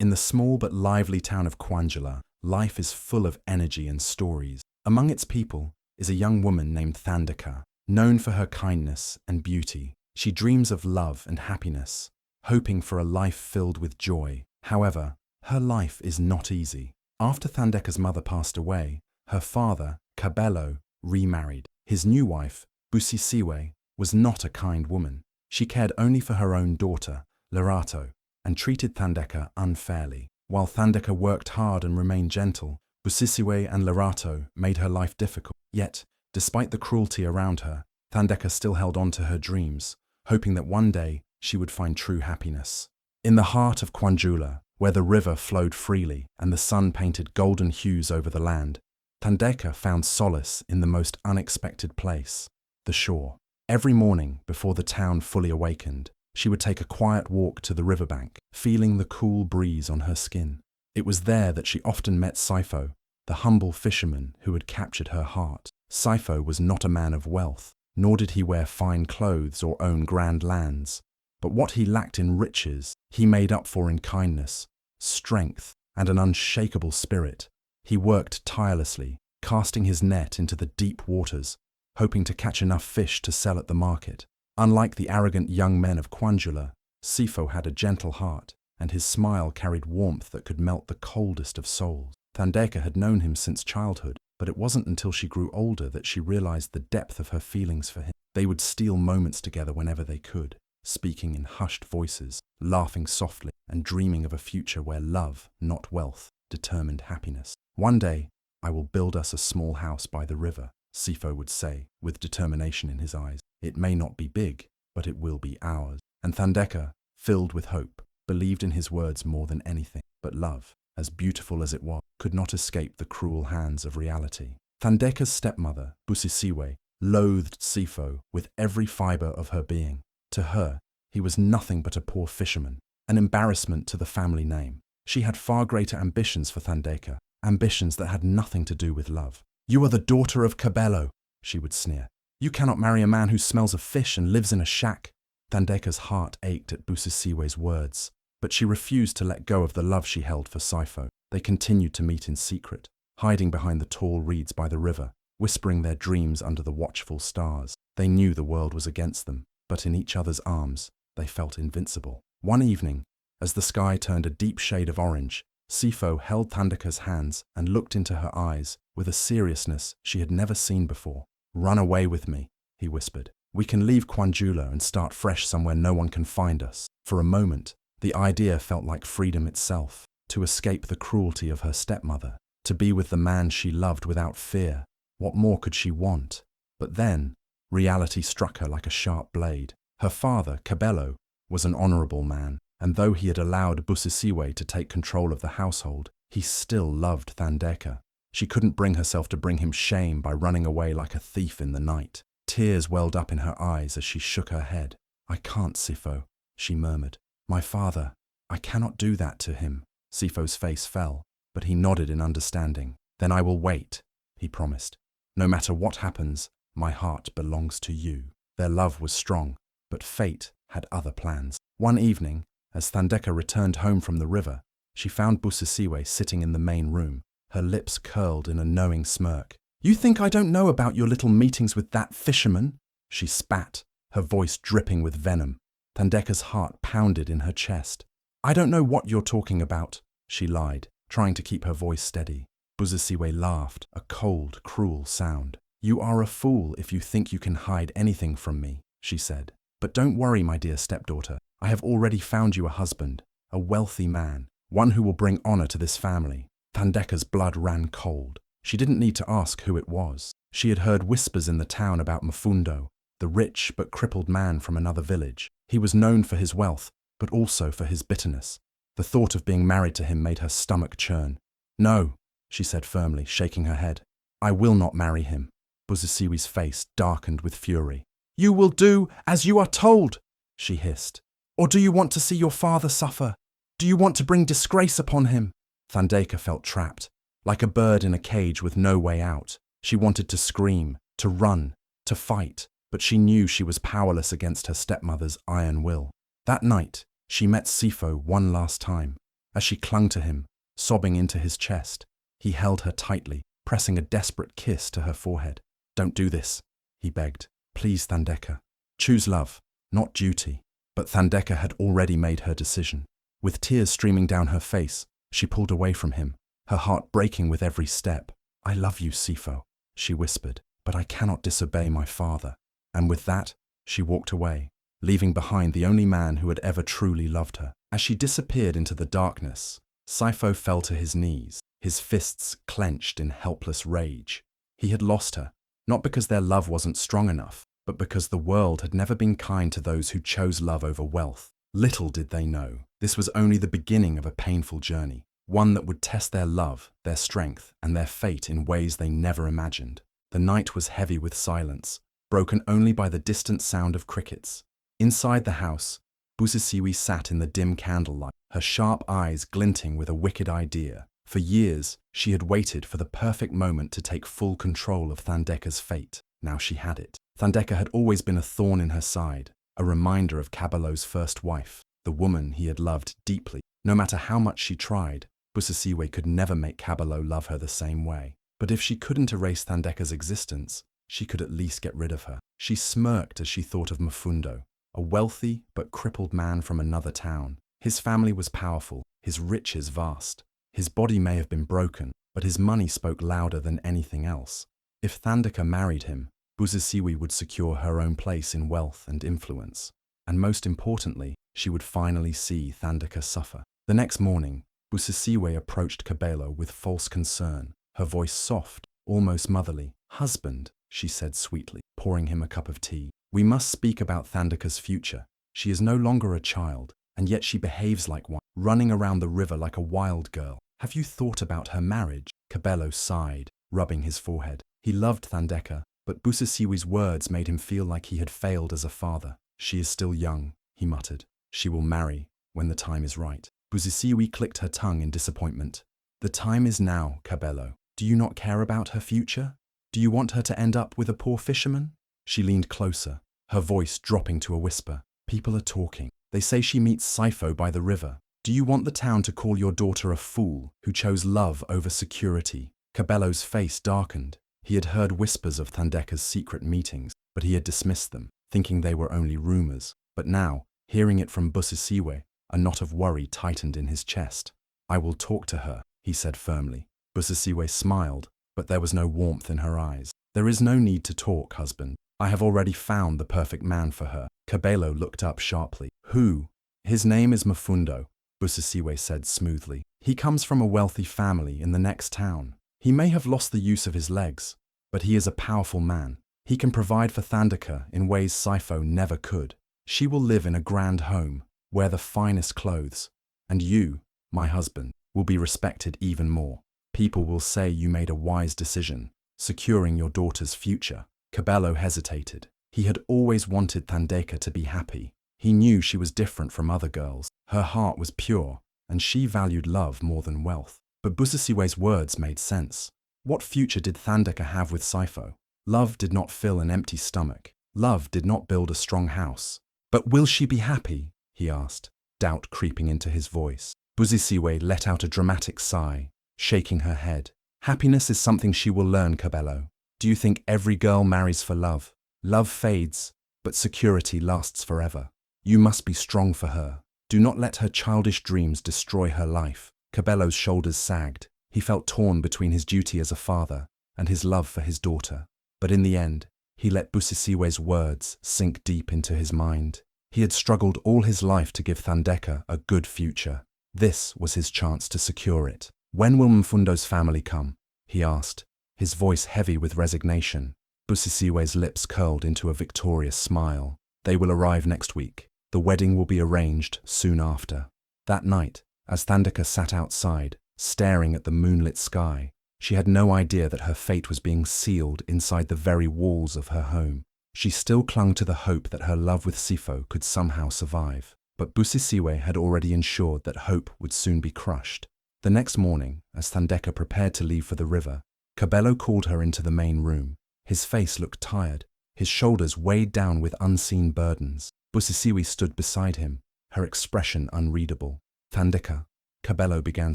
In the small but lively town of Quanjula, life is full of energy and stories. Among its people is a young woman named Thanda, known for her kindness and beauty. She dreams of love and happiness, hoping for a life filled with joy. However, her life is not easy. After Thanda's mother passed away, her father, Cabello, remarried. His new wife, Busisiwe, was not a kind woman. She cared only for her own daughter, Lerato, and treated Thanda unfairly. While Thanda worked hard and remained gentle, Busisiwe and Lerato made her life difficult. Yet, despite the cruelty around her, Thanda still held on to her dreams, hoping that one day she would find true happiness. In the heart of Quanjula, where the river flowed freely and the sun painted golden hues over the land, Thanda found solace in the most unexpected place, the shore. Every morning, before the town fully awakened, she would take a quiet walk to the riverbank, feeling the cool breeze on her skin. It was there that she often met Sifo, the humble fisherman who had captured her heart. Sifo was not a man of wealth, nor did he wear fine clothes or own grand lands. But what he lacked in riches, he made up for in kindness, strength, and an unshakable spirit. He worked tirelessly, casting his net into the deep waters, hoping to catch enough fish to sell at the market. Unlike the arrogant young men of Quanjula, Sifo had a gentle heart, and his smile carried warmth that could melt the coldest of souls. Thanda had known him since childhood, but it wasn't until she grew older that she realized the depth of her feelings for him. They would steal moments together whenever they could, speaking in hushed voices, laughing softly, and dreaming of a future where love, not wealth, determined happiness. "One day, I will build us a small house by the river," Sifo would say, with determination in his eyes. "It may not be big, but it will be ours." And Thanda, filled with hope, believed in his words more than anything. But love, as beautiful as it was, could not escape the cruel hands of reality. Thanda's stepmother, Busisiwe, loathed Sifo with every fiber of her being. To her, he was nothing but a poor fisherman, an embarrassment to the family name. She had far greater ambitions for Thanda, ambitions that had nothing to do with love. "You are the daughter of Cabello," she would sneer. "You cannot marry a man who smells of fish and lives in a shack." Thanda's heart ached at Busisiwe's words, but she refused to let go of the love she held for Sifo. They continued to meet in secret, hiding behind the tall reeds by the river, whispering their dreams under the watchful stars. They knew the world was against them, but in each other's arms, they felt invincible. One evening, as the sky turned a deep shade of orange, Sifo held Thanda's hands and looked into her eyes with a seriousness she had never seen before. "Run away with me," he whispered. "We can leave Quanjula and start fresh somewhere no one can find us." For a moment, the idea felt like freedom itself, to escape the cruelty of her stepmother, to be with the man she loved without fear. What more could she want? But then, reality struck her like a sharp blade. Her father, Cabello, was an honorable man, and though he had allowed Busisiwe to take control of the household, he still loved Thanda. She couldn't bring herself to bring him shame by running away like a thief in the night. Tears welled up in her eyes as she shook her head. "I can't, Sifo," she murmured. "My father, I cannot do that to him." Sifo's face fell, but he nodded in understanding. "Then I will wait," he promised. "No matter what happens, my heart belongs to you." Their love was strong, but fate had other plans. One evening, as Thanda returned home from the river, she found Busisiwe sitting in the main room, her lips curled in a knowing smirk. "You think I don't know about your little meetings with that fisherman?" She spat, her voice dripping with venom. Thanda's heart pounded in her chest. "I don't know what you're talking about," she lied, trying to keep her voice steady. Busisiwe laughed, a cold, cruel sound. "You are a fool if you think you can hide anything from me," she said. "But don't worry, my dear stepdaughter. I have already found you a husband, a wealthy man, one who will bring honor to this family." Thanda's blood ran cold. She didn't need to ask who it was. She had heard whispers in the town about Mfundo, the rich but crippled man from another village. He was known for his wealth, but also for his bitterness. The thought of being married to him made her stomach churn. "No," she said firmly, shaking her head. "I will not marry him." Busisiwe's face darkened with fury. "You will do as you are told," she hissed. "Or do you want to see your father suffer? Do you want to bring disgrace upon him?" Thanda felt trapped, like a bird in a cage with no way out. She wanted to scream, to run, to fight, but she knew she was powerless against her stepmother's iron will. That night, she met Sifo one last time. As she clung to him, sobbing into his chest, he held her tightly, pressing a desperate kiss to her forehead. "Don't do this," he begged. "Please, Thandeka. Choose love, not duty." But Thandeka had already made her decision. With tears streaming down her face, she pulled away from him, her heart breaking with every step. "I love you, Sifo," she whispered, "but I cannot disobey my father." And with that, she walked away, leaving behind the only man who had ever truly loved her. As she disappeared into the darkness, Sifo fell to his knees, his fists clenched in helpless rage. He had lost her, not because their love wasn't strong enough, but because the world had never been kind to those who chose love over wealth. Little did they know, this was only the beginning of a painful journey, one that would test their love, their strength, and their fate in ways they never imagined. The night was heavy with silence, broken only by the distant sound of crickets. Inside the house, Busisiwe sat in the dim candlelight, her sharp eyes glinting with a wicked idea. For years, she had waited for the perfect moment to take full control of Thandeka's fate. Now she had it. Thandeka had always been a thorn in her side, a reminder of Kabelo's first wife, the woman he had loved deeply. No matter how much she tried, Busisiwe could never make Kabelo love her the same way. But if she couldn't erase Thandeka's existence, she could at least get rid of her. She smirked as she thought of Mfundo, a wealthy but crippled man from another town. His family was powerful, his riches vast. His body may have been broken, but his money spoke louder than anything else. If Thandeka married him, Busisiwe would secure her own place in wealth and influence. And most importantly, she would finally see Thandeka suffer. The next morning, Busisiwe approached Kabelo with false concern, her voice soft, almost motherly. "Husband," she said sweetly, pouring him a cup of tea, "we must speak about Thandeka's future. She is no longer a child, and yet she behaves like one, running around the river like a wild girl. Have you thought about her marriage?" Kabelo sighed, rubbing his forehead. He loved Thandeka, but Busisiwe's words made him feel like he had failed as a father. "She is still young," he muttered. "She will marry when the time is right." Busisiwe clicked her tongue in disappointment. "The time is now, Kabelo. Do you not care about her future? Do you want her to end up with a poor fisherman?" She leaned closer, her voice dropping to a whisper. "People are talking. They say she meets Sifo by the river. Do you want the town to call your daughter a fool who chose love over security?" Kabelo's face darkened. He had heard whispers of Thandeka's secret meetings, but he had dismissed them, thinking they were only rumors. But now, hearing it from Busisiwe, a knot of worry tightened in his chest. "I will talk to her," he said firmly. Busisiwe smiled, but there was no warmth in her eyes. "There is no need to talk, husband. I have already found the perfect man for her." Kabelo looked up sharply. "Who?" "His name is Mfundo," Busisiwe said smoothly. "He comes from a wealthy family in the next town. He may have lost the use of his legs, but he is a powerful man. He can provide for Thandeka in ways Sifo never could. She will live in a grand home, wear the finest clothes, and you, my husband, will be respected even more. People will say you made a wise decision, securing your daughter's future." Kabelo hesitated. He had always wanted Thandeka to be happy. He knew she was different from other girls. Her heart was pure, and she valued love more than wealth. But Busisiwe's words made sense. What future did Thandeka have with Sifo? Love did not fill an empty stomach. Love did not build a strong house. "But will she be happy?" he asked, doubt creeping into his voice. Busisiwe let out a dramatic sigh, shaking her head. "Happiness is something she will learn, Kabelo. Do you think every girl marries for love? Love fades, but security lasts forever. You must be strong for her. Do not let her childish dreams destroy her life." Kabelo's shoulders sagged. He felt torn between his duty as a father and his love for his daughter. But in the end, he let Busisiwe's words sink deep into his mind. He had struggled all his life to give Thandeka a good future. This was his chance to secure it. "When will Mfundo's family come?" he asked, his voice heavy with resignation. Busisiwe's lips curled into a victorious smile. "They will arrive next week. The wedding will be arranged soon after." That night, as Thandeka sat outside, staring at the moonlit sky, she had no idea that her fate was being sealed inside the very walls of her home. She still clung to the hope that her love with Sifo could somehow survive. But Busisiwe had already ensured that hope would soon be crushed. The next morning, as Thandeka prepared to leave for the river, Kabelo called her into the main room. His face looked tired, his shoulders weighed down with unseen burdens. Busisiwe stood beside him, her expression unreadable. "Thandeka, Cabello began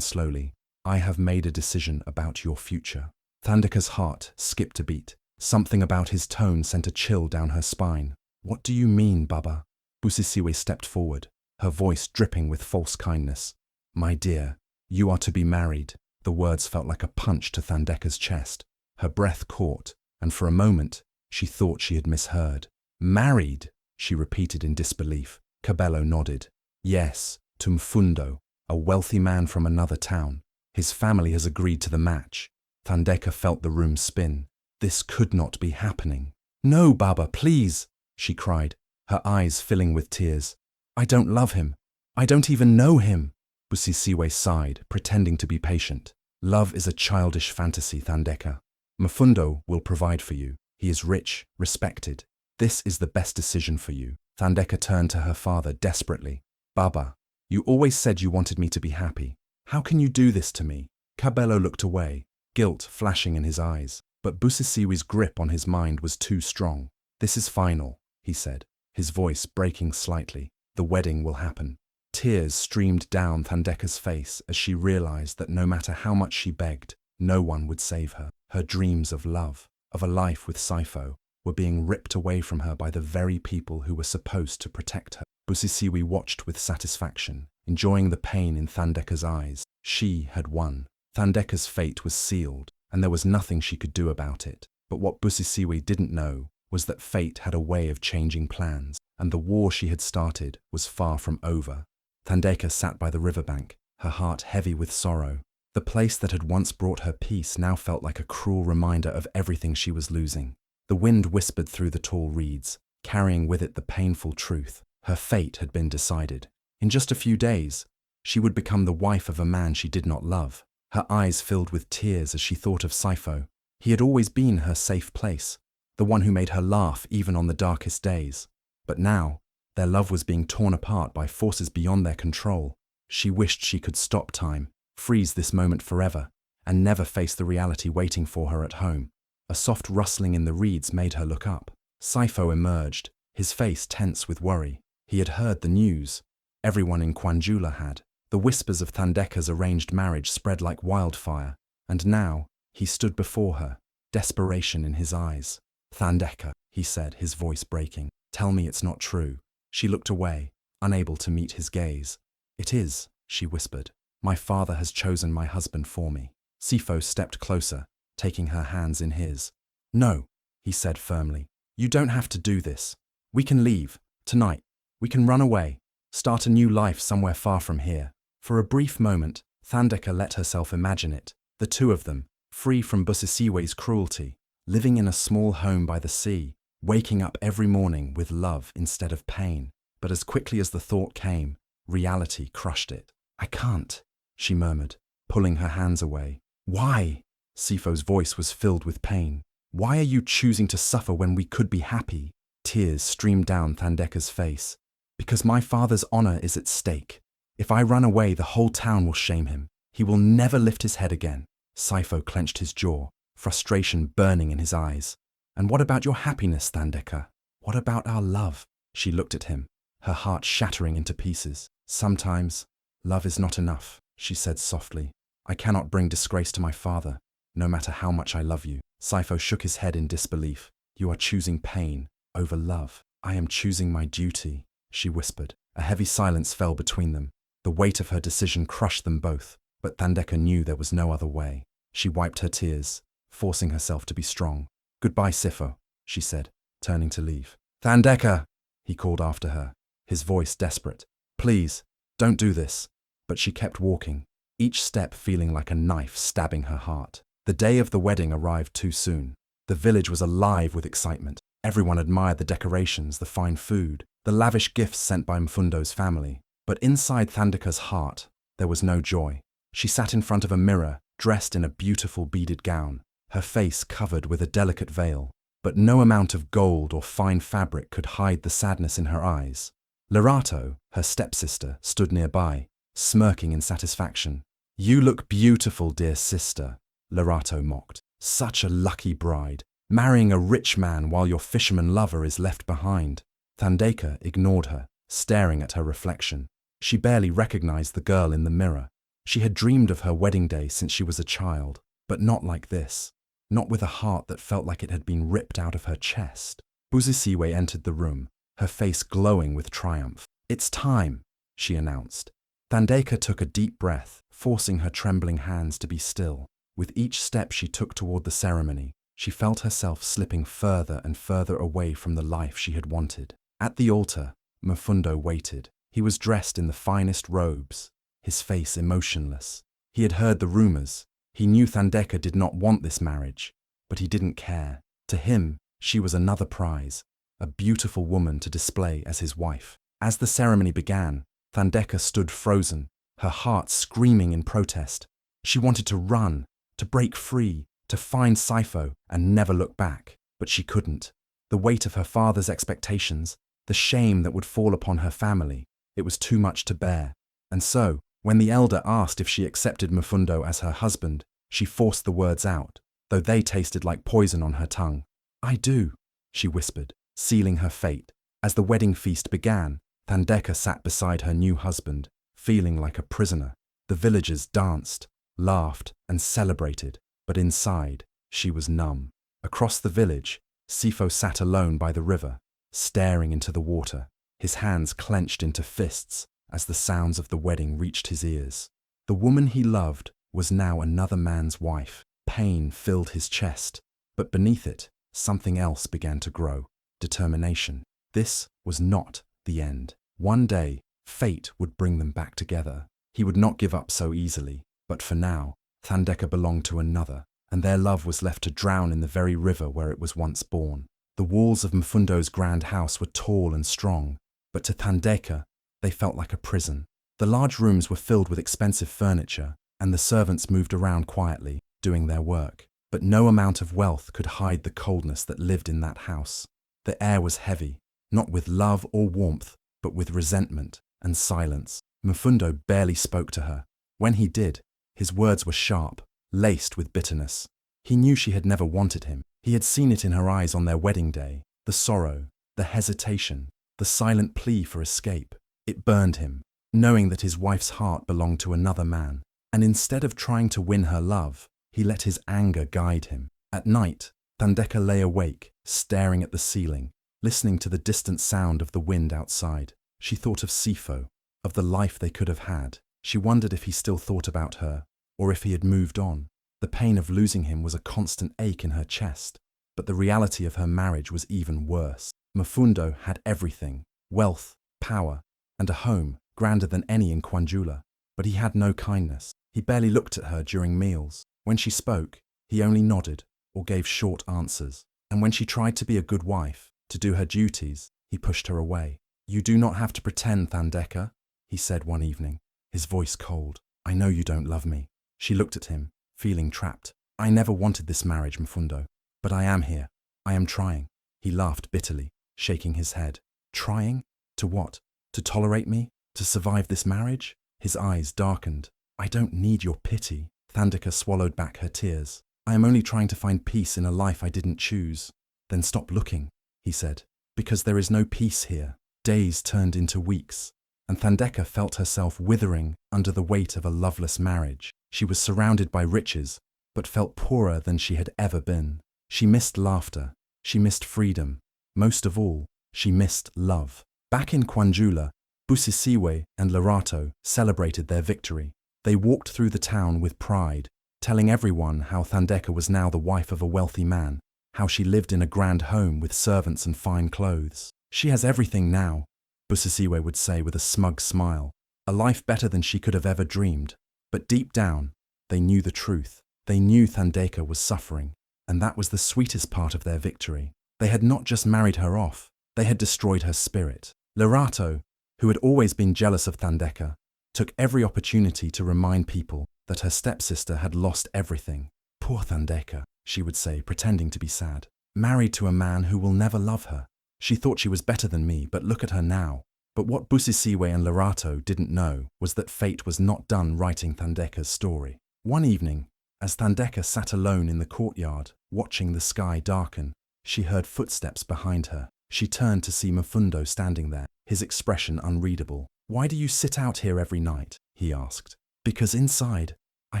slowly. I have made a decision about your future. Thandaka's heart skipped a beat. Something about his tone sent a chill down her spine. What do you mean, Baba? Busisiwe stepped forward, her voice dripping with false kindness. My dear, you are to be married. The words felt like a punch to Thandeka's chest. Her breath caught, and for a moment, she thought she had misheard. Married? She repeated in disbelief. Cabello nodded. Yes, to Mfundo, a wealthy man from another town. His family has agreed to the match. Thandeka felt the room spin. This could not be happening. No, Baba, please, she cried, her eyes filling with tears. I don't love him. I don't even know him. Busisiwe sighed, pretending to be patient. Love is a childish fantasy, Thandeka. Mfundo will provide for you. He is rich, respected. This is the best decision for you. Thandeka turned to her father desperately. Baba, you always said you wanted me to be happy. How can you do this to me? Cabello looked away, guilt flashing in his eyes. But Busisiwe's grip on his mind was too strong. This is final, he said, his voice breaking slightly. The wedding will happen. Tears streamed down Thandeka's face as she realized that no matter how much she begged, no one would save her. Her dreams of love, of a life with Sifo, were being ripped away from her by the very people who were supposed to protect her. Busisiwe watched with satisfaction, enjoying the pain in Thandeka's eyes. She had won. Thandeka's fate was sealed, and there was nothing she could do about it. But what Busisiwe didn't know was that fate had a way of changing plans, and the war she had started was far from over. Thandeka sat by the riverbank, her heart heavy with sorrow. The place that had once brought her peace now felt like a cruel reminder of everything she was losing. The wind whispered through the tall reeds, carrying with it the painful truth. Her fate had been decided. In just a few days, she would become the wife of a man she did not love. Her eyes filled with tears as she thought of Sifo. He had always been her safe place, the one who made her laugh even on the darkest days. But now, their love was being torn apart by forces beyond their control. She wished she could stop time, freeze this moment forever, and never face the reality waiting for her at home. A soft rustling in the reeds made her look up. Sifo emerged, his face tense with worry. He had heard the news. Everyone in Kwanjula had. The whispers of Thandeka's arranged marriage spread like wildfire, and now he stood before her, desperation in his eyes. Thandeka, he said, his voice breaking. Tell me it's not true. She looked away, unable to meet his gaze. It is, she whispered. My father has chosen my husband for me. Sifo stepped closer, taking her hands in his. No, he said firmly. You don't have to do this. We can leave, tonight. We can run away, start a new life somewhere far from here. For a brief moment, Thandeka let herself imagine it. The two of them, free from Busisiwe's cruelty, living in a small home by the sea, waking up every morning with love instead of pain. But as quickly as the thought came, reality crushed it. I can't, she murmured, pulling her hands away. Why? Sifo's voice was filled with pain. Why are you choosing to suffer when we could be happy? Tears streamed down Thandeka's face. Because my father's honor is at stake. If I run away, the whole town will shame him. He will never lift his head again. Sifo clenched his jaw, frustration burning in his eyes. And what about your happiness, Thandeka? What about our love? She looked at him, her heart shattering into pieces. Sometimes, love is not enough, she said softly. I cannot bring disgrace to my father, no matter how much I love you. Sifo shook his head in disbelief. You are choosing pain over love. I am choosing my duty, she whispered. A heavy silence fell between them. The weight of her decision crushed them both, but Thandeka knew there was no other way. She wiped her tears, forcing herself to be strong. Goodbye, Sifo, she said, turning to leave. Thandeka, he called after her, his voice desperate. Please, don't do this. But she kept walking, each step feeling like a knife stabbing her heart. The day of the wedding arrived too soon. The village was alive with excitement. Everyone admired the decorations, the fine food, the lavish gifts sent by Mfundo's family. But inside Thandeka's heart, there was no joy. She sat in front of a mirror, dressed in a beautiful beaded gown, her face covered with a delicate veil. But no amount of gold or fine fabric could hide the sadness in her eyes. Lerato, her stepsister, stood nearby, smirking in satisfaction. You look beautiful, dear sister, Lerato mocked. Such a lucky bride, marrying a rich man while your fisherman lover is left behind. Thandeka ignored her, staring at her reflection. She barely recognized the girl in the mirror. She had dreamed of her wedding day since she was a child, but not like this. Not with a heart that felt like it had been ripped out of her chest. Busisiwe entered the room, her face glowing with triumph. "It's time," she announced. Thandeka took a deep breath, forcing her trembling hands to be still. With each step she took toward the ceremony, she felt herself slipping further and further away from the life she had wanted. At the altar, Mfundo waited. He was dressed in the finest robes, his face emotionless. He had heard the rumors. He knew Thandeka did not want this marriage, but he didn't care. To him, she was another prize, a beautiful woman to display as his wife. As the ceremony began, Thandeka stood frozen, her heart screaming in protest. She wanted to run, to break free, to find Sifo and never look back, but she couldn't. The weight of her father's expectations, the shame that would fall upon her family, it was too much to bear. And so, when the elder asked if she accepted Mfundo as her husband, she forced the words out, though they tasted like poison on her tongue. "I do," she whispered, sealing her fate. As the wedding feast began, Thandeka sat beside her new husband, feeling like a prisoner. The villagers danced, laughed, and celebrated, but inside, she was numb. Across the village, Sifo sat alone by the river, staring into the water, his hands clenched into fists as the sounds of the wedding reached his ears. The woman he loved was now another man's wife. Pain filled his chest, but beneath it, something else began to grow. Determination. This was not the end. One day, fate would bring them back together. He would not give up so easily, but for now, Thandeka belonged to another, and their love was left to drown in the very river where it was once born. The walls of Mfundo's grand house were tall and strong, but to Thandeka, they felt like a prison. The large rooms were filled with expensive furniture, and the servants moved around quietly, doing their work. But no amount of wealth could hide the coldness that lived in that house. The air was heavy, not with love or warmth, but with resentment and silence. Mfundo barely spoke to her. When he did, his words were sharp, laced with bitterness. He knew she had never wanted him. He had seen it in her eyes on their wedding day, the sorrow, the hesitation, the silent plea for escape. It burned him, knowing that his wife's heart belonged to another man. And instead of trying to win her love, he let his anger guide him. At night, Thandeka lay awake, staring at the ceiling, listening to the distant sound of the wind outside. She thought of Sifo, of the life they could have had. She wondered if he still thought about her, or if he had moved on. The pain of losing him was a constant ache in her chest, but the reality of her marriage was even worse. Mfundo had everything, wealth, power, and a home grander than any in Kwanjula, but he had no kindness. He barely looked at her during meals. When she spoke, he only nodded or gave short answers. And when she tried to be a good wife, to do her duties, he pushed her away. "You do not have to pretend, Thandeka," he said one evening, his voice cold. "I know you don't love me." She looked at him, feeling trapped. "I never wanted this marriage, Mfundo, but I am here. I am trying." He laughed bitterly, shaking his head. "Trying? To what? To tolerate me? To survive this marriage?" His eyes darkened. "I don't need your pity." Thandeka swallowed back her tears. "I am only trying to find peace in a life I didn't choose." "Then stop looking," he said, "because there is no peace here." Days turned into weeks, and Thandeka felt herself withering under the weight of a loveless marriage. She was surrounded by riches, but felt poorer than she had ever been. She missed laughter. She missed freedom. Most of all, she missed love. Back in Kwanjula, Busisiwe and Lerato celebrated their victory. They walked through the town with pride, telling everyone how Thandeka was now the wife of a wealthy man, how she lived in a grand home with servants and fine clothes. "She has everything now," Busisiwe would say with a smug smile, "a life better than she could have ever dreamed." But deep down, they knew the truth. They knew Thandeka was suffering, and that was the sweetest part of their victory. They had not just married her off, they had destroyed her spirit. Lerato, who had always been jealous of Thandeka, took every opportunity to remind people that her stepsister had lost everything. "Poor Thandeka," she would say, pretending to be sad. "Married to a man who will never love her. She thought she was better than me, but look at her now." But what Busisiwe and Lerato didn't know was that fate was not done writing Thandeka's story. One evening, as Thandeka sat alone in the courtyard, watching the sky darken, she heard footsteps behind her. She turned to see Mfundo standing there, his expression unreadable. "Why do you sit out here every night?" he asked. Because inside, I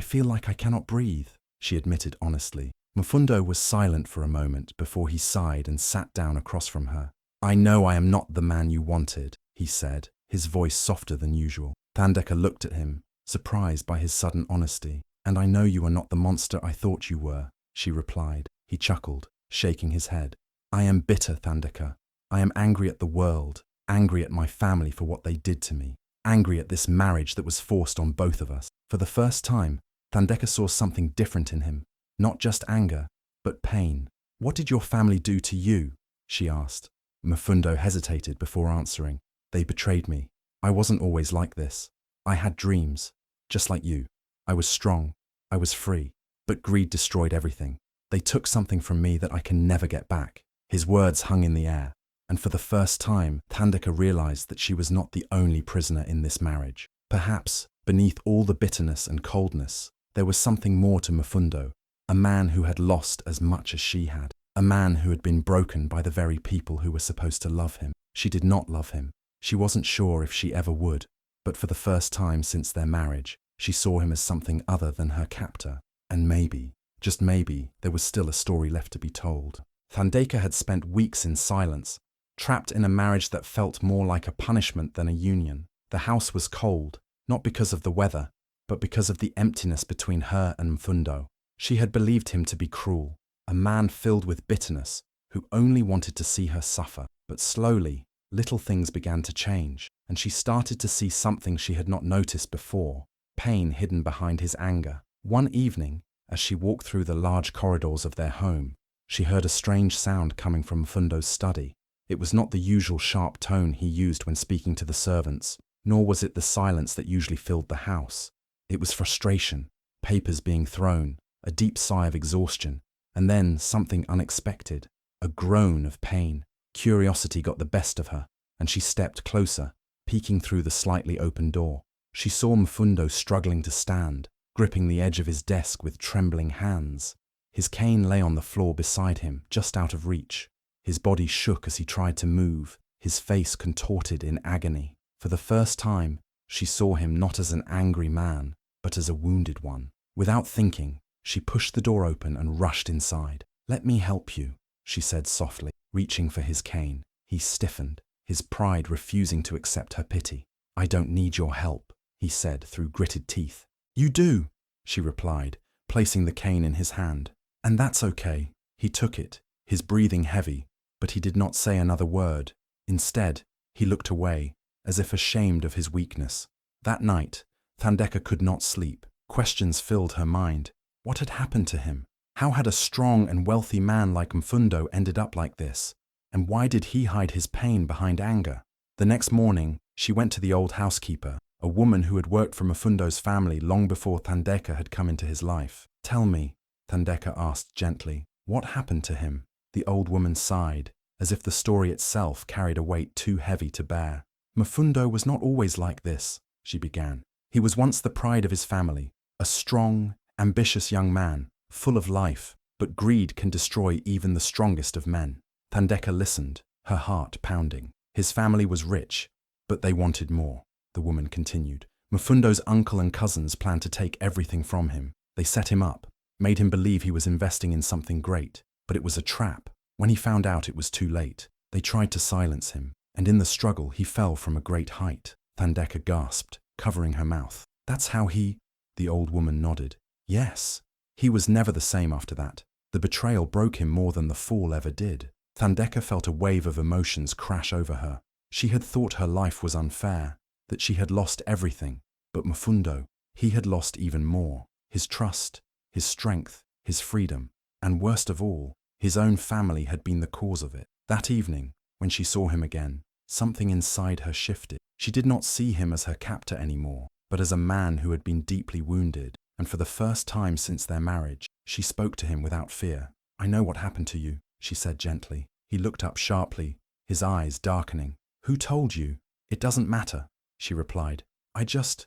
feel like I cannot breathe, she admitted honestly. Mfundo was silent for a moment before he sighed and sat down across from her. I know I am not the man you wanted, he said, his voice softer than usual. Thanda looked at him, surprised by his sudden honesty. And I know you are not the monster I thought you were, she replied. He chuckled, shaking his head. I am bitter, Thanda. I am angry at the world, angry at my family for what they did to me, angry at this marriage that was forced on both of us. For the first time, Thanda saw something different in him, not just anger, but pain. What did your family do to you? She asked. Mfundo hesitated before answering. They betrayed me. I wasn't always like this. I had dreams, just like you. I was strong, I was free, but greed destroyed everything. They took something from me that I can never get back. His words hung in the air, and for the first time, Thanda realized that she was not the only prisoner in this marriage. Perhaps, beneath all the bitterness and coldness, there was something more to Mfundo, a man who had lost as much as she had, a man who had been broken by the very people who were supposed to love him. She did not love him. She wasn't sure if she ever would, but for the first time since their marriage, she saw him as something other than her captor, and maybe, just maybe, there was still a story left to be told. Thanda had spent weeks in silence, trapped in a marriage that felt more like a punishment than a union. The house was cold, not because of the weather, but because of the emptiness between her and Mfundo. She had believed him to be cruel, a man filled with bitterness, who only wanted to see her suffer. But slowly, little things began to change, and she started to see something she had not noticed before. Pain hidden behind his anger. One evening, as she walked through the large corridors of their home, she heard a strange sound coming from Mfundo's study. It was not the usual sharp tone he used when speaking to the servants, nor was it the silence that usually filled the house. It was frustration, papers being thrown, a deep sigh of exhaustion, and then something unexpected, a groan of pain. Curiosity got the best of her, and she stepped closer, peeking through the slightly open door. She saw Mfundo struggling to stand, gripping the edge of his desk with trembling hands. His cane lay on the floor beside him, just out of reach. His body shook as he tried to move, his face contorted in agony. For the first time, she saw him not as an angry man, but as a wounded one. Without thinking, she pushed the door open and rushed inside. Let me help you, she said softly, reaching for his cane. He stiffened, his pride refusing to accept her pity. I don't need your help, he said through gritted teeth. You do, she replied, placing the cane in his hand. And that's okay. He took it, his breathing heavy, but he did not say another word. Instead, he looked away, as if ashamed of his weakness. That night, Thanda could not sleep. Questions filled her mind. What had happened to him? How had a strong and wealthy man like Mfundo ended up like this? And why did he hide his pain behind anger? The next morning, she went to the old housekeeper, a woman who had worked for Mfundo's family long before Thanda had come into his life. Tell me, Thanda asked gently, what happened to him? The old woman sighed, as if the story itself carried a weight too heavy to bear. Mfundo was not always like this, she began. He was once the pride of his family, a strong, ambitious young man, full of life, but greed can destroy even the strongest of men. Thanda listened, her heart pounding. His family was rich, but they wanted more, the woman continued. Mfundo's uncle and cousins planned to take everything from him. They set him up, made him believe he was investing in something great, but it was a trap. When he found out it was too late, they tried to silence him, and in the struggle he fell from a great height. Thanda gasped, covering her mouth. That's how he... The old woman nodded. Yes. He was never the same after that. The betrayal broke him more than the fall ever did. Thanda felt a wave of emotions crash over her. She had thought her life was unfair, that she had lost everything. But Mfundo, he had lost even more. His trust, his strength, his freedom, and worst of all, his own family had been the cause of it. That evening, when she saw him again, something inside her shifted. She did not see him as her captor anymore, but as a man who had been deeply wounded, and for the first time since their marriage, she spoke to him without fear. I know what happened to you, she said gently. He looked up sharply, his eyes darkening. Who told you? It doesn't matter, she replied. I just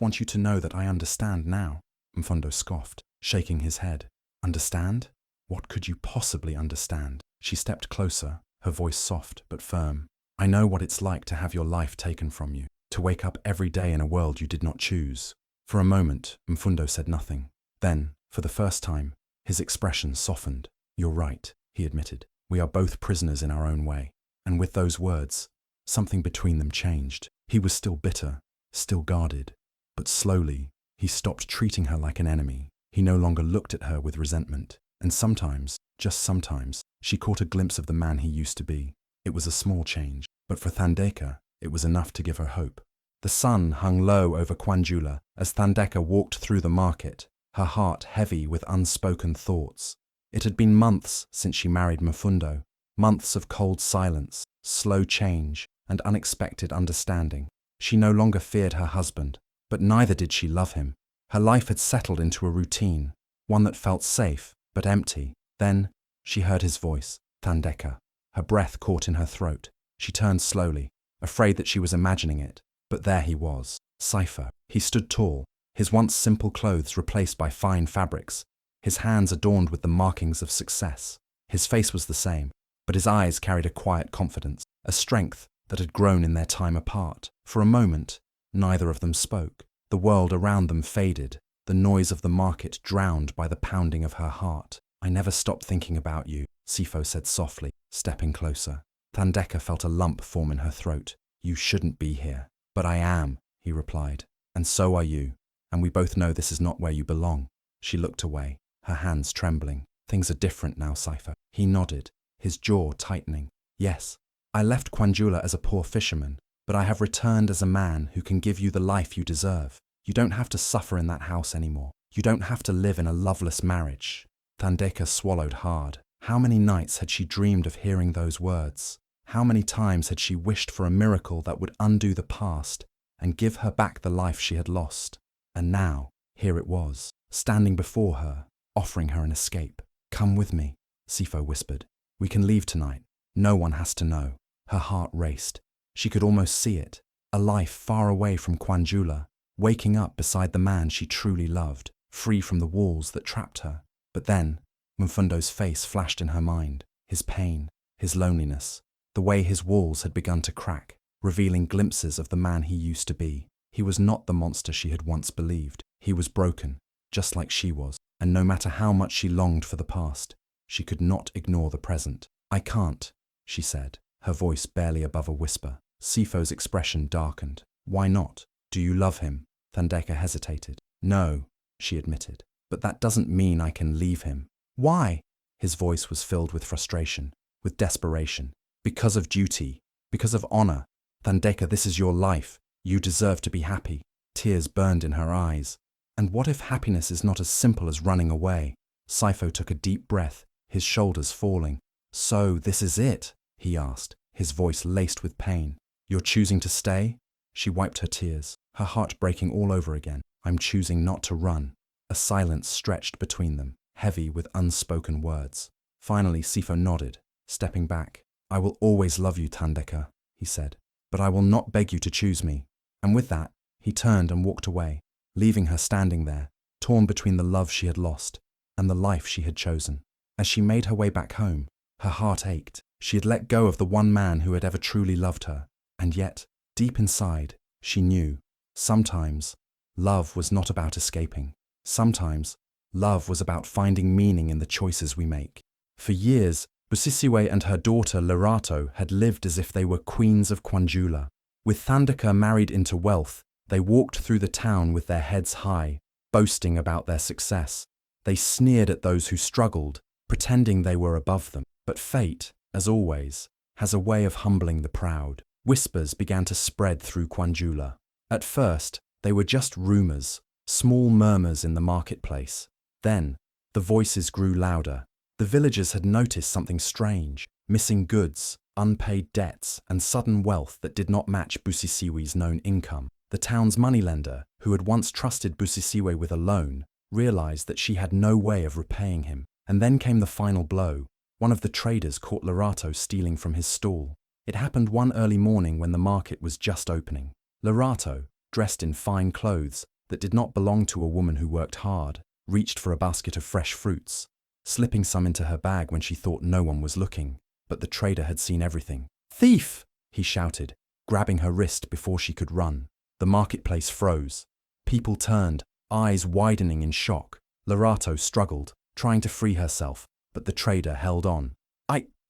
want you to know that I understand now. Mfundo scoffed, shaking his head. Understand? What could you possibly understand? She stepped closer, her voice soft but firm. I know what it's like to have your life taken from you, to wake up every day in a world you did not choose. For a moment, Mfundo said nothing. Then, for the first time, his expression softened. "You're right," he admitted. "We are both prisoners in our own way." And with those words, something between them changed. He was still bitter, still guarded, but slowly, he stopped treating her like an enemy. He no longer looked at her with resentment. And sometimes, just sometimes, she caught a glimpse of the man he used to be. It was a small change, but for Thandeka, it was enough to give her hope. The sun hung low over Kwanjula as Thandeka walked through the market, her heart heavy with unspoken thoughts. It had been months since she married Mfundo, months of cold silence, slow change, and unexpected understanding. She no longer feared her husband, but neither did she love him. Her life had settled into a routine, one that felt safe, but empty. Then, she heard his voice, Thandeka. Her breath caught in her throat. She turned slowly, afraid that she was imagining it. But there he was, Cypher. He stood tall, his once simple clothes replaced by fine fabrics, his hands adorned with the markings of success. His face was the same, but his eyes carried a quiet confidence, a strength that had grown in their time apart. For a moment, neither of them spoke. The world around them faded, the noise of the market drowned by the pounding of her heart. "I never stopped thinking about you," Sifo said softly, stepping closer. Thandeka felt a lump form in her throat. "You shouldn't be here." "But I am," he replied, "and so are you, and we both know this is not where you belong." She looked away, her hands trembling. "Things are different now, Cypher." He nodded, his jaw tightening. "Yes, I left Kwanjula as a poor fisherman, but I have returned as a man who can give you the life you deserve. You don't have to suffer in that house anymore. You don't have to live in a loveless marriage." Thandeka swallowed hard. How many nights had she dreamed of hearing those words? How many times had she wished for a miracle that would undo the past and give her back the life she had lost? And now, here it was, standing before her, offering her an escape. "Come with me," Sifo whispered. "We can leave tonight. No one has to know." Her heart raced. She could almost see it, a life far away from Kwanjula, waking up beside the man she truly loved, free from the walls that trapped her. But then, Mfundo's face flashed in her mind, his pain, his loneliness, the way his walls had begun to crack, revealing glimpses of the man he used to be. He was not the monster she had once believed. He was broken, just like she was, and no matter how much she longed for the past, she could not ignore the present. "I can't," she said, her voice barely above a whisper. Sifo's expression darkened. "Why not? Do you love him?" Thandeka hesitated. "No," she admitted, "but that doesn't mean I can leave him." "Why?" His voice was filled with frustration, with desperation. "Because of duty, because of honor. Thandeka, this is your life. You deserve to be happy." Tears burned in her eyes. "And what if happiness is not as simple as running away?" Sifo took a deep breath, his shoulders falling. "So this is it?" he asked, his voice laced with pain. "You're choosing to stay?" She wiped her tears, her heart breaking all over again. "I'm choosing not to run." A silence stretched between them, heavy with unspoken words. Finally, Sifo nodded, stepping back. "I will always love you, Thandeka," he said, "but I will not beg you to choose me." And with that, he turned and walked away, leaving her standing there, torn between the love she had lost and the life she had chosen. As she made her way back home, her heart ached. She had let go of the one man who had ever truly loved her. And yet, deep inside, she knew, sometimes, love was not about escaping. Sometimes, love was about finding meaning in the choices we make. For years, Busisiwe and her daughter Lerato had lived as if they were queens of Kwanjula. With Thandeka married into wealth, they walked through the town with their heads high, boasting about their success. They sneered at those who struggled, pretending they were above them. But fate, as always, has a way of humbling the proud. Whispers began to spread through Kwanjula. At first, they were just rumors, small murmurs in the marketplace. Then, the voices grew louder. The villagers had noticed something strange: missing goods, unpaid debts, and sudden wealth that did not match Busisiwe's known income. The town's moneylender, who had once trusted Busisiwe with a loan, realized that she had no way of repaying him. And then came the final blow. One of the traders caught Lerato stealing from his stall. It happened one early morning when the market was just opening. Lerato, dressed in fine clothes that did not belong to a woman who worked hard, reached for a basket of fresh fruits, slipping some into her bag when she thought no one was looking. But the trader had seen everything. "Thief!" he shouted, grabbing her wrist before she could run. The marketplace froze. People turned, eyes widening in shock. Lorato struggled, trying to free herself, but the trader held on.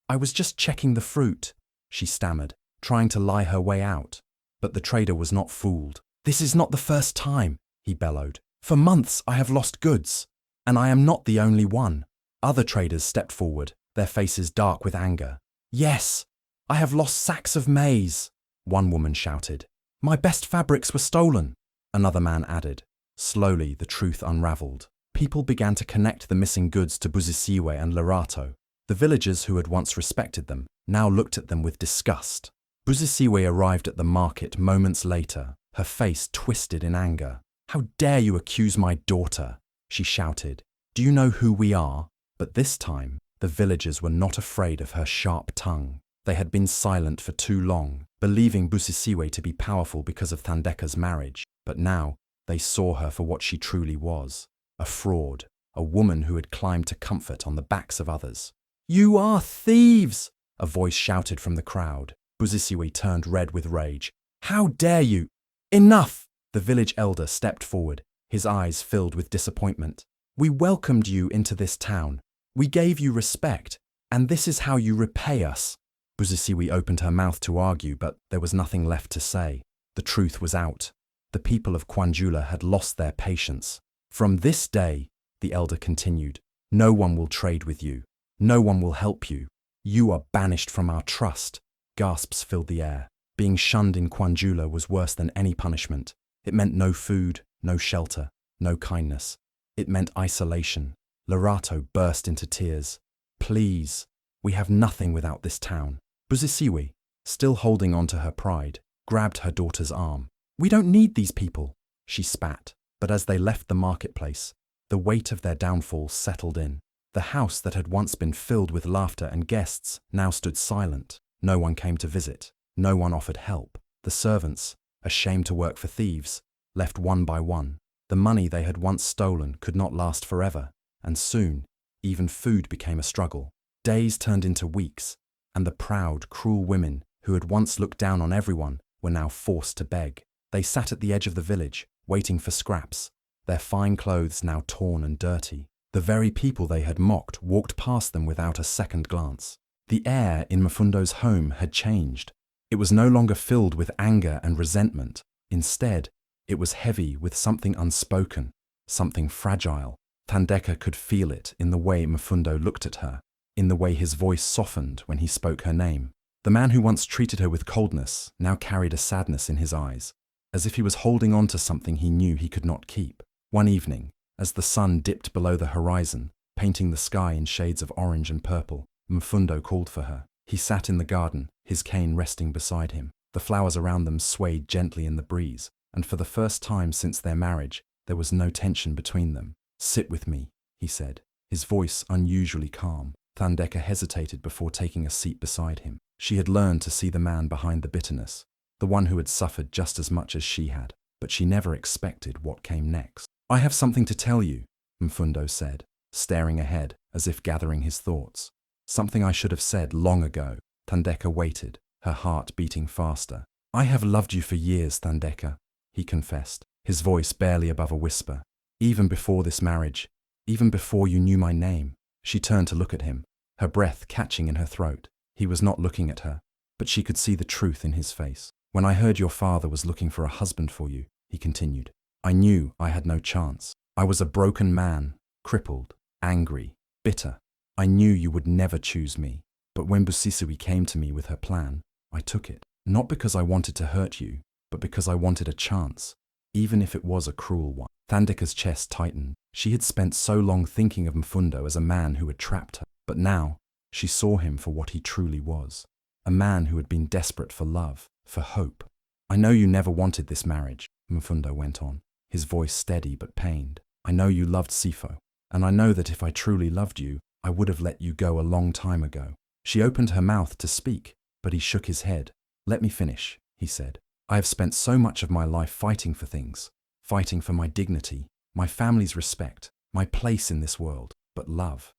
I was just checking the fruit, she stammered, trying to lie her way out. But the trader was not fooled. This is not the first time, he bellowed. For months I have lost goods, and I am not the only one. Other traders stepped forward, their faces dark with anger. Yes, I have lost sacks of maize, one woman shouted. My best fabrics were stolen, another man added. Slowly, the truth unraveled. People began to connect the missing goods to Busisiwe and Lorato. The villagers who had once respected them now looked at them with disgust. Busisiwe arrived at the market moments later, her face twisted in anger. How dare you accuse my daughter? She shouted. Do you know who we are? But this time, the villagers were not afraid of her sharp tongue. They had been silent for too long, believing Busisiwe to be powerful because of Thandeka's marriage. But now, they saw her for what she truly was. A fraud, a woman who had climbed to comfort on the backs of others. You are thieves! A voice shouted from the crowd. Busisiwe turned red with rage. How dare you! Enough! The village elder stepped forward, his eyes filled with disappointment. We welcomed you into this town. We gave you respect, and this is how you repay us. Busisiwe opened her mouth to argue, but there was nothing left to say. The truth was out. The people of Kwanjula had lost their patience. From this day, the elder continued, no one will trade with you. No one will help you. You are banished from our trust. Gasps filled the air. Being shunned in Kwanjula was worse than any punishment. It meant no food, no shelter, no kindness. It meant isolation. Lorato burst into tears. Please, we have nothing without this town. Busisiwe, still holding on to her pride, grabbed her daughter's arm. We don't need these people, she spat. But as they left the marketplace, the weight of their downfall settled in. The house that had once been filled with laughter and guests now stood silent. No one came to visit. No one offered help. The servants, ashamed to work for thieves, left one by one. The money they had once stolen could not last forever, and soon, even food became a struggle. Days turned into weeks, and the proud, cruel women who had once looked down on everyone were now forced to beg. They sat at the edge of the village, waiting for scraps, their fine clothes now torn and dirty. The very people they had mocked walked past them without a second glance. The air in Mfundo's home had changed. It was no longer filled with anger and resentment. Instead, it was heavy with something unspoken, something fragile. Thandeka could feel it in the way Mfundo looked at her, in the way his voice softened when he spoke her name. The man who once treated her with coldness now carried a sadness in his eyes, as if he was holding on to something he knew he could not keep. One evening, as the sun dipped below the horizon, painting the sky in shades of orange and purple, Mfundo called for her. He sat in the garden, his cane resting beside him. The flowers around them swayed gently in the breeze, and for the first time since their marriage, there was no tension between them. Sit with me, he said, his voice unusually calm. Thandeka hesitated before taking a seat beside him. She had learned to see the man behind the bitterness, the one who had suffered just as much as she had, but she never expected what came next. I have something to tell you, Mfundo said, staring ahead as if gathering his thoughts. Something I should have said long ago. Thandeka waited, her heart beating faster. I have loved you for years, Thandeka, he confessed, his voice barely above a whisper. Even before this marriage, even before you knew my name. She turned to look at him, her breath catching in her throat. He was not looking at her, but she could see the truth in his face. When I heard your father was looking for a husband for you, he continued, I knew I had no chance. I was a broken man, crippled, angry, bitter. I knew you would never choose me. But when Busisiwe came to me with her plan, I took it. Not because I wanted to hurt you, but because I wanted a chance, even if it was a cruel one. Thandeka's chest tightened. She had spent so long thinking of Mfundo as a man who had trapped her. But now, she saw him for what he truly was. A man who had been desperate for love, for hope. I know you never wanted this marriage, Mfundo went on, his voice steady but pained. I know you loved Sifo, and I know that if I truly loved you, I would have let you go a long time ago. She opened her mouth to speak, but he shook his head. Let me finish, he said. I have spent so much of my life fighting for things, fighting for my dignity, my family's respect, my place in this world. But love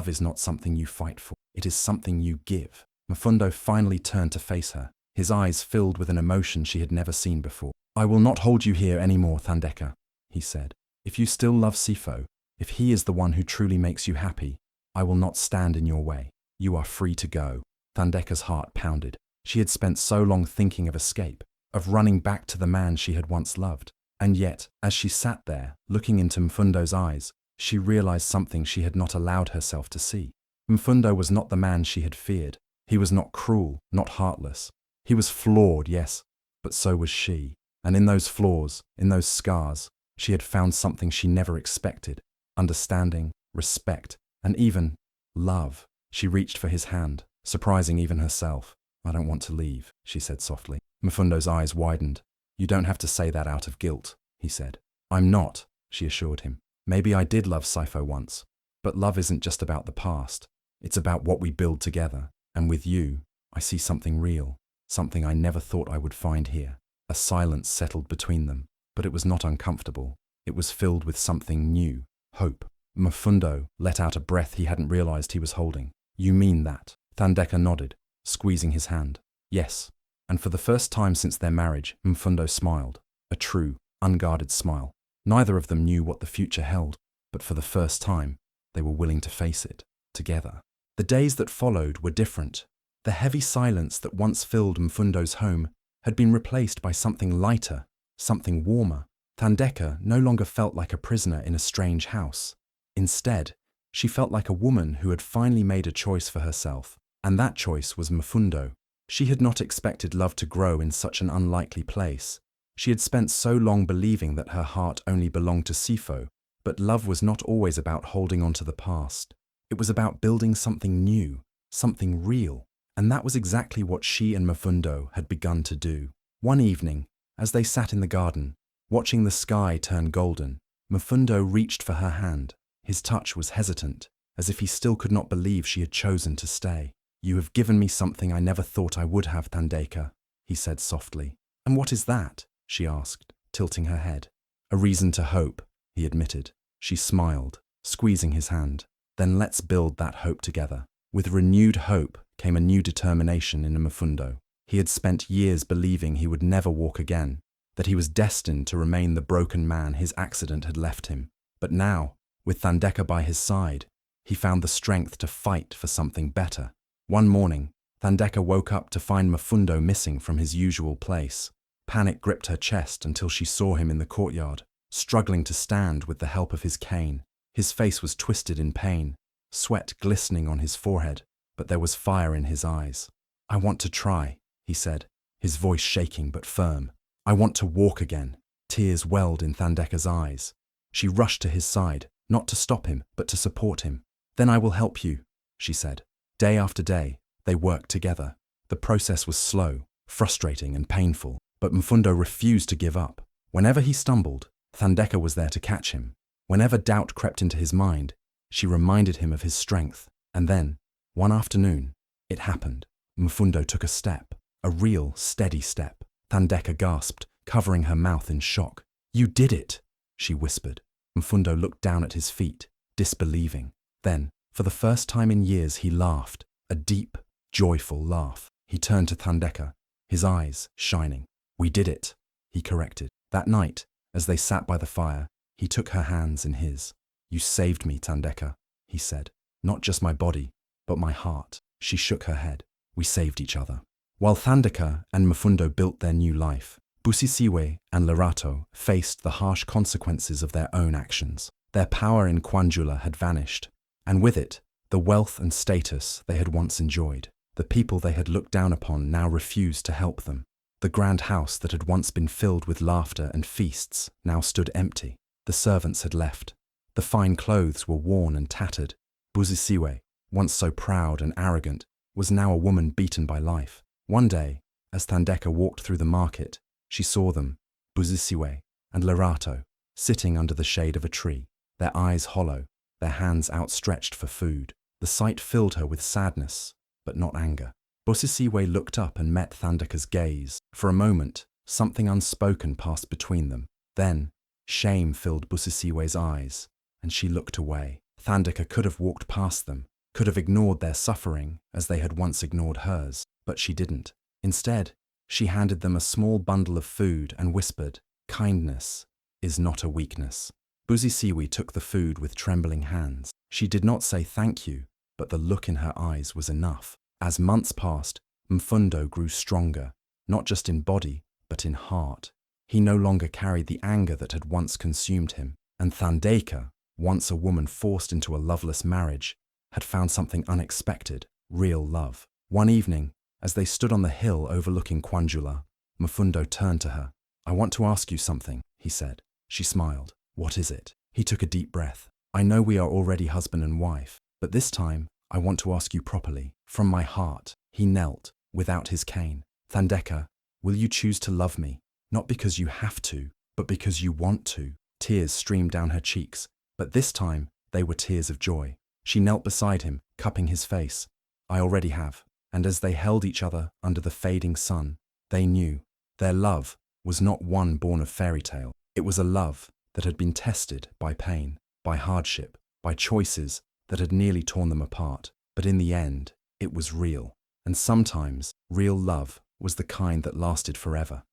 is not something you fight for. It is something you give. Mfundo finally turned to face her, his eyes filled with an emotion she had never seen before. I will not hold you here anymore, Thandeka. he said. If you still love Sifo, if he is the one who truly makes you happy, I will not stand in your way. You are free to go. Thandeka's heart pounded. She had spent so long thinking of escape, of running back to the man she had once loved. And yet, as she sat there, looking into Mfundo's eyes, she realized something she had not allowed herself to see. Mfundo was not the man she had feared. He was not cruel, not heartless. He was flawed, yes, but so was she. And in those flaws, in those scars, she had found something she never expected: understanding, respect, and even love. She reached for his hand, surprising even herself. I don't want to leave, she said softly. Mfundo's eyes widened. You don't have to say that out of guilt, he said. I'm not, she assured him. Maybe I did love Sifo once, but love isn't just about the past. It's about what we build together. And with you, I see something real, something I never thought I would find here. A silence settled between them, but it was not uncomfortable. It was filled with something new, hope. Mfundo let out a breath he hadn't realized he was holding. You mean that? Thandeka nodded, squeezing his hand. Yes, and for the first time since their marriage, Mfundo smiled, a true, unguarded smile. Neither of them knew what the future held, but for the first time, they were willing to face it, together. The days that followed were different. The heavy silence that once filled Mfundo's home had been replaced by something lighter, something warmer. Thandeka no longer felt like a prisoner in a strange house. Instead, she felt like a woman who had finally made a choice for herself, and that choice was Mfundo. She had not expected love to grow in such an unlikely place. She had spent so long believing that her heart only belonged to Sifo, but love was not always about holding on to the past. It was about building something new, something real, and that was exactly what she and Mfundo had begun to do. One evening, as they sat in the garden, watching the sky turn golden, Mfundo reached for her hand. His touch was hesitant, as if he still could not believe she had chosen to stay. You have given me something I never thought I would have, Thandeka, he said softly. And what is that? She asked, tilting her head. A reason to hope, he admitted. She smiled, squeezing his hand. Then let's build that hope together. With renewed hope came a new determination in Mfundo. He had spent years believing he would never walk again, that he was destined to remain the broken man his accident had left him. But now, with Thandeka by his side, he found the strength to fight for something better. One morning, Thandeka woke up to find Mfundo missing from his usual place. Panic gripped her chest until she saw him in the courtyard, struggling to stand with the help of his cane. His face was twisted in pain, sweat glistening on his forehead, but there was fire in his eyes. I want to try, he said, his voice shaking but firm. I want to walk again. Tears welled in Thandeka's eyes. She rushed to his side, not to stop him, but to support him. Then I will help you, she said. Day after day, they worked together. The process was slow, frustrating and painful, but Mfundo refused to give up. Whenever he stumbled, Thandeka was there to catch him. Whenever doubt crept into his mind, she reminded him of his strength. And then, one afternoon, it happened. Mfundo took a step, a real, steady step. Thandeka gasped, covering her mouth in shock. You did it, she whispered. Mfundo looked down at his feet, disbelieving. Then, for the first time in years, he laughed, a deep, joyful laugh. He turned to Thandeka, his eyes shining. We did it, he corrected. That night, as they sat by the fire, he took her hands in his. You saved me, Thandeka, he said. Not just my body, but my heart. She shook her head. We saved each other. While Thandeka and Mfundo built their new life, Busisiwe and Lerato faced the harsh consequences of their own actions. Their power in Kwanjula had vanished, and with it, the wealth and status they had once enjoyed. The people they had looked down upon now refused to help them. The grand house that had once been filled with laughter and feasts now stood empty. The servants had left. The fine clothes were worn and tattered. Busisiwe, once so proud and arrogant, was now a woman beaten by life. One day, as Thandeka walked through the market, she saw them, Busisiwe and Lerato, sitting under the shade of a tree, their eyes hollow, their hands outstretched for food. The sight filled her with sadness, but not anger. Busisiwe looked up and met Thandeka's gaze. For a moment, something unspoken passed between them. Then, shame filled Busisiwe's eyes, and she looked away. Thandeka could have walked past them, could have ignored their suffering as they had once ignored hers, but she didn't. Instead, she handed them a small bundle of food and whispered, kindness, is not a weakness. Busisiwi took the food with trembling hands. She did not say thank you, but the look in her eyes was enough. As months passed, Mfundo grew stronger, not just in body, but in heart. He no longer carried the anger that had once consumed him, and Thandeka, once a woman forced into a loveless marriage, had found something unexpected, real love. One evening, as they stood on the hill overlooking Kwanjula, Mfundo turned to her. "I want to ask you something," he said. She smiled. "What is it?" He took a deep breath. "I know we are already husband and wife, but this time I want to ask you properly, from my heart." He knelt, without his cane. "Thandeka, will you choose to love me, not because you have to, but because you want to?" Tears streamed down her cheeks, but this time they were tears of joy. She knelt beside him, cupping his face. "I already have." And as they held each other under the fading sun, they knew their love was not one born of fairy tale. It was a love that had been tested by pain, by hardship, by choices that had nearly torn them apart. But in the end, it was real. And sometimes, real love was the kind that lasted forever.